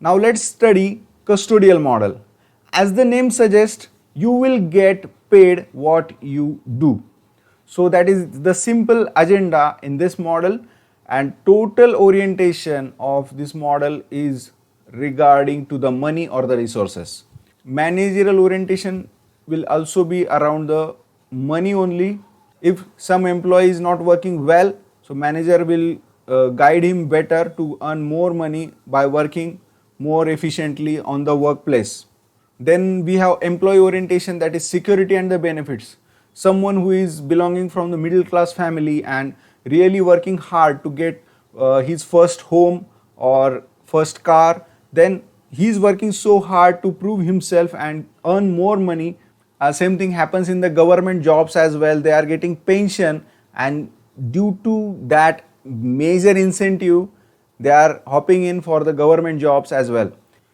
Now let's study custodial model. As the name suggests, you will get paid what you do. So that is the simple agenda in this model, and total orientation of this model is regarding to the money or the resources. Managerial orientation will also be around the money only. If some employee is not working well, so manager will guide him better to earn more money by working more efficiently on the workplace. Then we have employee orientation, that is security and the benefits. Someone who is belonging from the middle class family and really working hard to get his first home or first car, then he is working so hard to prove himself and earn more money. Same thing happens in the government jobs as well. They are getting pension, and due to that major incentive, they are hopping in for the government jobs as well.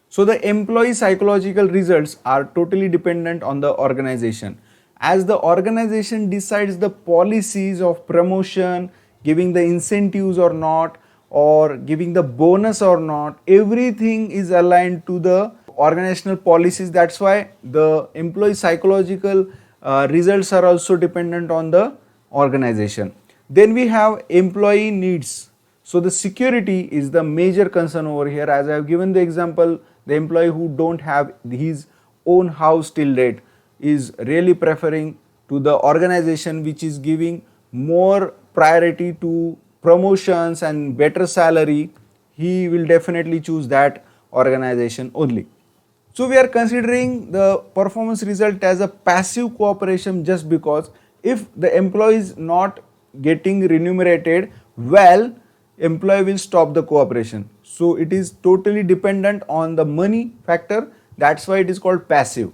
So the employee psychological results are totally dependent on the organization. As the organization decides the policies of promotion, giving the incentives or not, or giving the bonus or not, everything is aligned to the organizational policies. That's why the employee psychological results are also dependent on the organization. Then we have employee needs. So the security is the major concern over here. As I have given the example, the employee who don't have his own house till date is really preferring to the organization which is giving more priority to promotions and better salary. He will definitely choose that organization only. So we are considering the performance result as a passive cooperation, just because if the employee is not getting remunerated well, employee will stop the cooperation. So it is totally dependent on the money factor. That's why it is called passive.